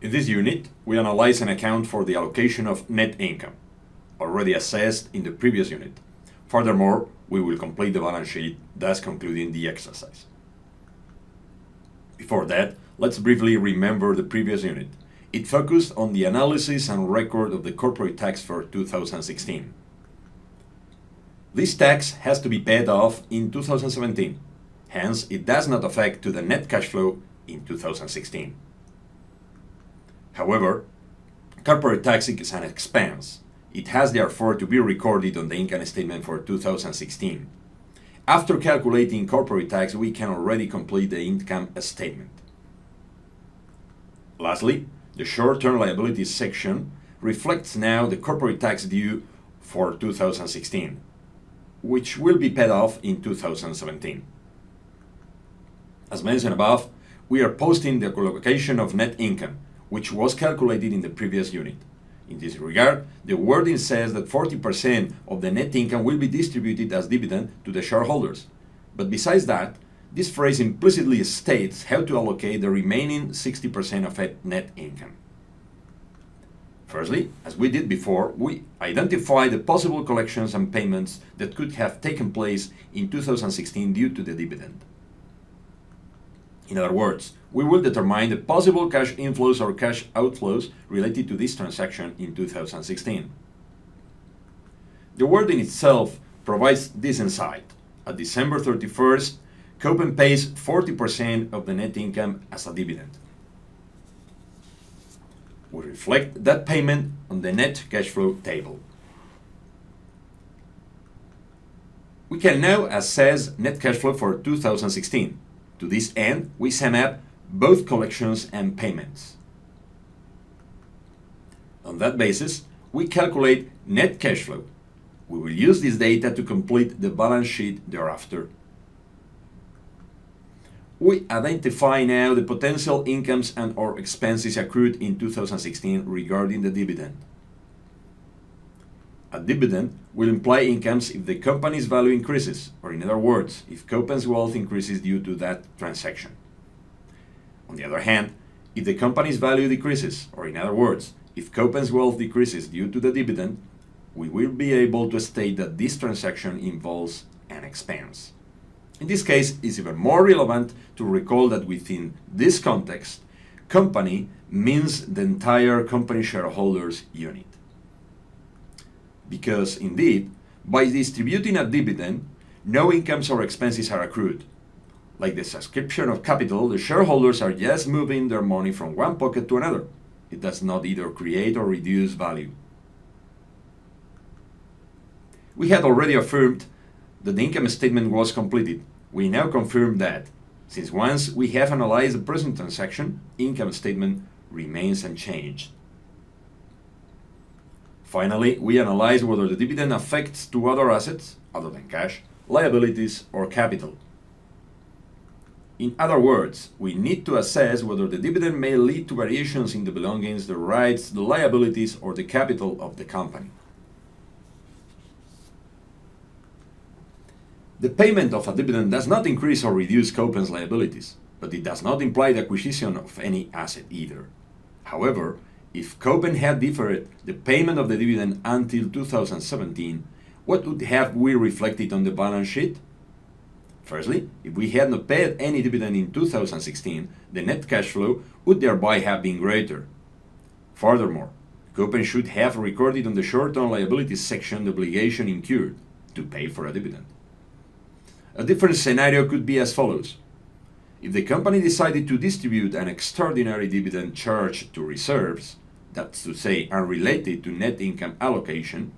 In this unit, we analyze and account for the allocation of net income, already assessed in the previous unit. Furthermore, we will complete the balance sheet, thus concluding the exercise. Before that, let's briefly remember the previous unit. It focused on the analysis and record of the corporate tax for 2016. This tax has to be paid off in 2017, hence it does not affect to the net cash flow in 2016. However, corporate tax is an expense. It has therefore to be recorded on the income statement for 2016. After calculating corporate tax, we can already complete the income statement. Lastly, the short-term liabilities section reflects now the corporate tax due for 2016, which will be paid off in 2017. As mentioned above, we are posting the allocation of net income, which was calculated in the previous unit. In this regard, the wording says that 40% of the net income will be distributed as dividend to the shareholders. But besides that, this phrase implicitly states how to allocate the remaining 60% of net income. Firstly, as we did before, we identify the possible collections and payments that could have taken place in 2016 due to the dividend. In other words, we will determine the possible cash inflows or cash outflows related to this transaction in 2016. The wording itself provides this insight. At December 31st, Copen pays 40% of the net income as a dividend. We reflect that payment on the net cash flow table. We can now assess net cash flow for 2016. To this end, we sum up both collections and payments. On that basis, we calculate net cash flow. We will use this data to complete the balance sheet thereafter. We identify now the potential incomes and/or expenses accrued in 2016 regarding the dividend. A dividend will imply incomes if the company's value increases, or in other words, if Copen's wealth increases due to that transaction. On the other hand, if the company's value decreases, or in other words, if Copen's wealth decreases due to the dividend, we will be able to state that this transaction involves an expense. In this case, it's even more relevant to recall that within this context, company means the entire company shareholders unit. Because indeed, by distributing a dividend, no incomes or expenses are accrued. Like the subscription of capital, the shareholders are just moving their money from one pocket to another. It does not either create or reduce value. We had already affirmed that the income statement was completed. We now confirm that, since once we have analyzed the present transaction, income statement remains unchanged. Finally, we analyze whether the dividend affects to other assets, other than cash, liabilities, or capital. In other words, we need to assess whether the dividend may lead to variations in the belongings, the rights, the liabilities, or the capital of the company. The payment of a dividend does not increase or reduce Copen's liabilities, but it does not imply the acquisition of any asset either. However, if Copen had deferred the payment of the dividend until 2017, what would have we reflected on the balance sheet? Firstly, if we had not paid any dividend in 2016, the net cash flow would thereby have been greater. Furthermore, Copen should have recorded on the short-term liabilities section the obligation incurred to pay for a dividend. A different scenario could be as follows. If the company decided to distribute an extraordinary dividend charge to reserves, that's to say unrelated to net income allocation,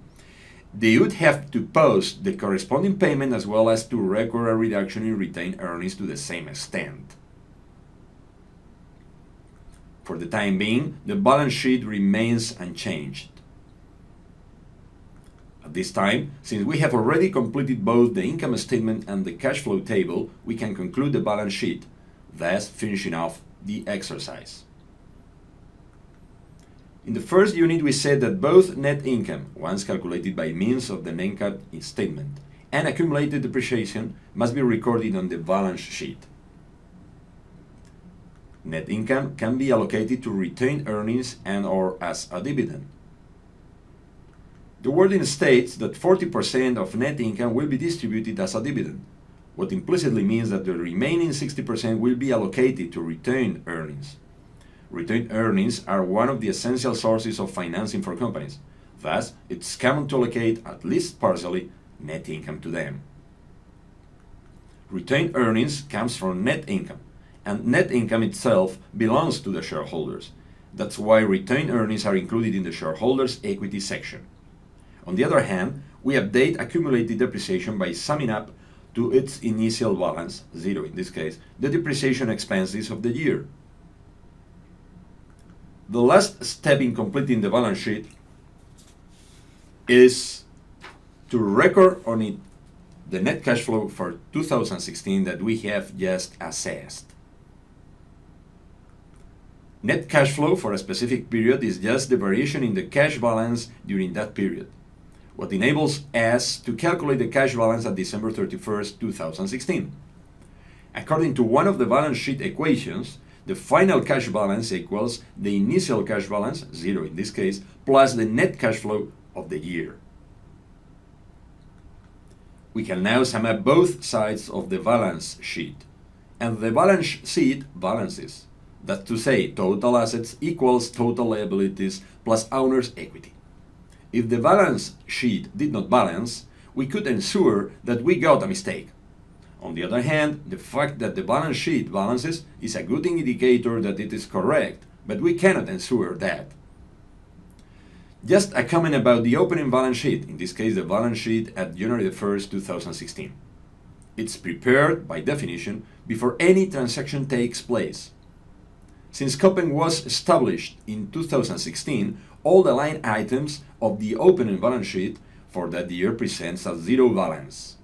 they would have to post the corresponding payment as well as to record a reduction in retained earnings to the same extent. For the time being, the balance sheet remains unchanged. At this time, since we have already completed both the income statement and the cash flow table, we can conclude the balance sheet, thus finishing off the exercise. In the first unit, we said that both net income, once calculated by means of the income statement, and accumulated depreciation must be recorded on the balance sheet. Net income can be allocated to retained earnings and/or as a dividend. The wording states that 40% of net income will be distributed as a dividend, what implicitly means that the remaining 60% will be allocated to retained earnings. Retained earnings are one of the essential sources of financing for companies. Thus, it's common to allocate, at least partially, net income to them. Retained earnings comes from net income, and net income itself belongs to the shareholders. That's why retained earnings are included in the shareholders' equity section. On the other hand, we update accumulated depreciation by summing up to its initial balance, zero in this case, the depreciation expenses of the year. The last step in completing the balance sheet is to record on it the net cash flow for 2016 that we have just assessed. Net cash flow for a specific period is just the variation in the cash balance during that period, what enables us to calculate the cash balance at December 31st, 2016. According to one of the balance sheet equations, the final cash balance equals the initial cash balance, zero in this case, plus the net cash flow of the year. We can now sum up both sides of the balance sheet. And the balance sheet balances. That's to say, total assets equals total liabilities plus owner's equity. If the balance sheet did not balance, we could ensure that we got a mistake. On the other hand, the fact that the balance sheet balances is a good indicator that it is correct, but we cannot ensure that. Just a comment about the opening balance sheet, in this case the balance sheet at January 1st, 2016. It's prepared, by definition, before any transaction takes place. Since Copen was established in 2016, all the line items of the opening balance sheet for that year presents a zero balance.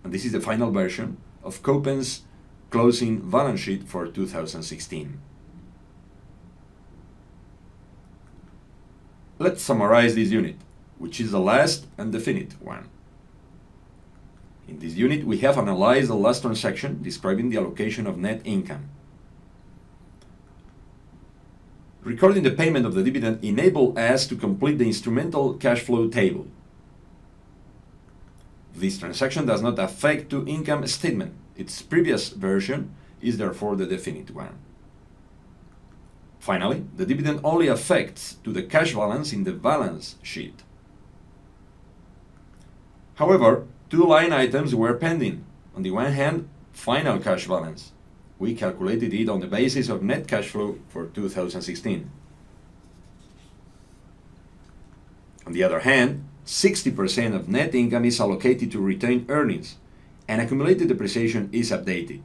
And this is the final version of Copen's closing balance sheet for 2016. Let's summarize this unit, which is the last and definite one. In this unit, we have analyzed the last transaction describing the allocation of net income. Recording the payment of the dividend enabled us to complete the instrumental cash flow table. This transaction does not affect the income statement. Its previous version is therefore the definite one. Finally, the dividend only affects to the cash balance in the balance sheet. However, two line items were pending. On the one hand, final cash balance. We calculated it on the basis of net cash flow for 2016. On the other hand, 60% of net income is allocated to retained earnings, and accumulated depreciation is updated.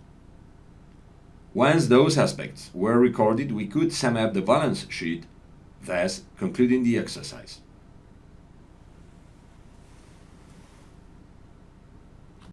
Once those aspects were recorded, we could sum up the balance sheet, thus concluding the exercise.